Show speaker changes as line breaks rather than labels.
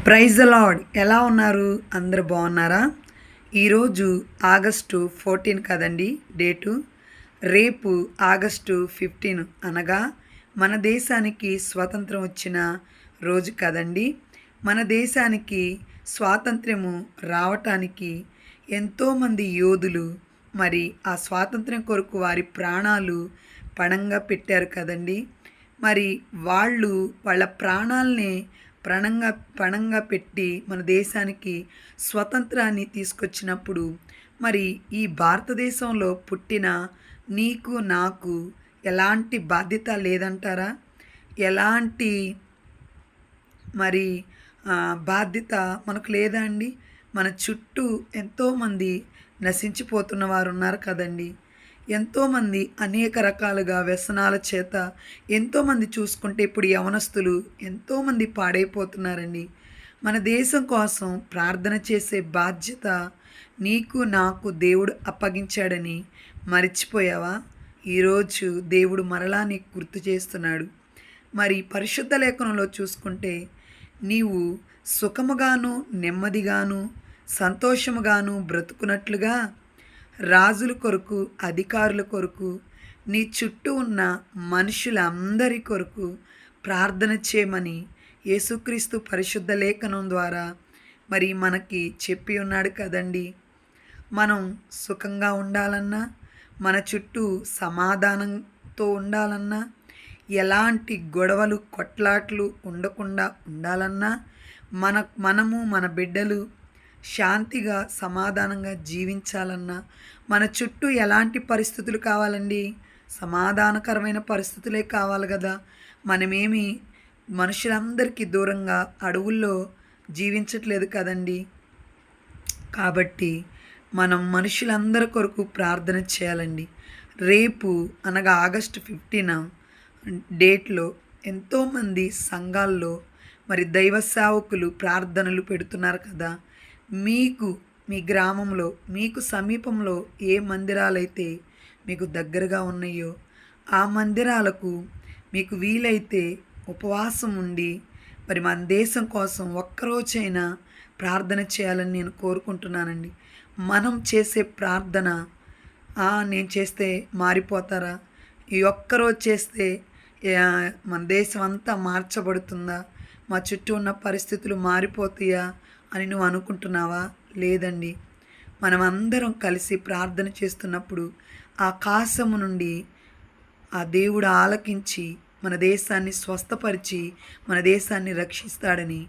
Praise the lord. ఎలా ఉన్నారు? అందరూ బాగున్నారా? ఈరోజు ఆగస్టు 14 కదండి డేటు. రేపు ఆగస్టు 15 అనగా మన దేశానికి స్వాతంత్రం వచ్చిన రోజు కదండి. మన దేశానికి స్వాతంత్ర్యము రావటానికి ఎంతోమంది యోధులు మరి ఆ స్వాతంత్ర్యం కొరకు వారి ప్రాణాలు పణంగా పెట్టారు కదండి. మరి వాళ్ళ ప్రాణాలనే పణంగా పెట్టి మన దేశానికి స్వతంత్రాన్ని తీసుకొచ్చినప్పుడు మరి ఈ భారతదేశంలో పుట్టిన నీకు నాకు ఎలాంటి బాధ్యత లేదంటారా? ఎలాంటి మరి బాధ్యత మనకు లేదా అండి? మన చుట్టూ ఎంతోమంది నశించిపోతున్న వారు ఉన్నారు కదండి. ఎంతోమంది అనేక రకాలుగా వ్యసనాల చేత ఎంతోమంది చూసుకుంటే ఇప్పుడు యవనస్తులు ఎంతోమంది పాడైపోతున్నారండి. మన దేశం కోసం ప్రార్థన చేసే బాధ్యత నీకు నాకు దేవుడు అప్పగించాడని మర్చిపోయావా? ఈరోజు దేవుడు మరలా నీకు గుర్తు చేస్తున్నాడు. మరి పరిశుద్ధ లేఖనంలో చూసుకుంటే నీవు సుఖముగాను నెమ్మదిగాను సంతోషముగాను బ్రతుకున్నట్లుగా రాజుల కొరకు అధికారుల కొరకు నీ చుట్టూ ఉన్న మనుషులందరి కొరకు ప్రార్థన చేయమని యేసుక్రీస్తు పరిశుద్ధ లేఖనం ద్వారా మరి మనకి చెప్పి ఉన్నాడు కదండి. మనం సుఖంగా ఉండాలన్నా మన చుట్టూ సమాధానంతో ఉండాలన్నా ఎలాంటి గొడవలు కొట్లాట్లు ఉండకుండా ఉండాలన్నా మనము మన బిడ్డలు శాంతిగా సమాధానంగా జీవించాలన్నా మన చుట్టూ ఎలాంటి పరిస్థితులు కావాలండి? సమాధానకరమైన పరిస్థితులే కావాలి కదా. మనమేమి మనుషులందరికీ దూరంగా అడవుల్లో జీవించట్లేదు కదండి. కాబట్టి మనం మనుషులందరి కొరకు ప్రార్థన చేయాలండి. రేపు అనగా ఆగస్టు 15 డేట్లో ఎంతోమంది సంఘాల్లో మరి దైవ సేవకులు ప్రార్థనలు పెడుతున్నారు కదా. మీకు మీ గ్రామంలో మీకు సమీపంలో ఏ మందిరాలైతే మీకు దగ్గరగా ఉన్నాయో ఆ మందిరాలకు మీకు వీలైతే ఉపవాసం ఉండి మరి మన దేశం కోసం ఒక్కరోజైనా ప్రార్థన చేయాలని నేను కోరుకుంటున్నానండి. మనం చేసే ప్రార్థన నేను చేస్తే మారిపోతారా? ఈ ఒక్కరోజు చేస్తే మన దేశం అంతా మార్చబడుతుందా? మా చుట్టూ ఉన్న పరిస్థితులు మారిపోతాయా అని నువ్వు అనుకుంటున్నావా? లేదండి. మనమందరం కలిసి ప్రార్థన చేస్తున్నప్పుడు ఆకాశము నుండి ఆ దేవుడు ఆలకించి మన దేశాన్ని స్వస్థపరిచి మన దేశాన్ని రక్షిస్తాడని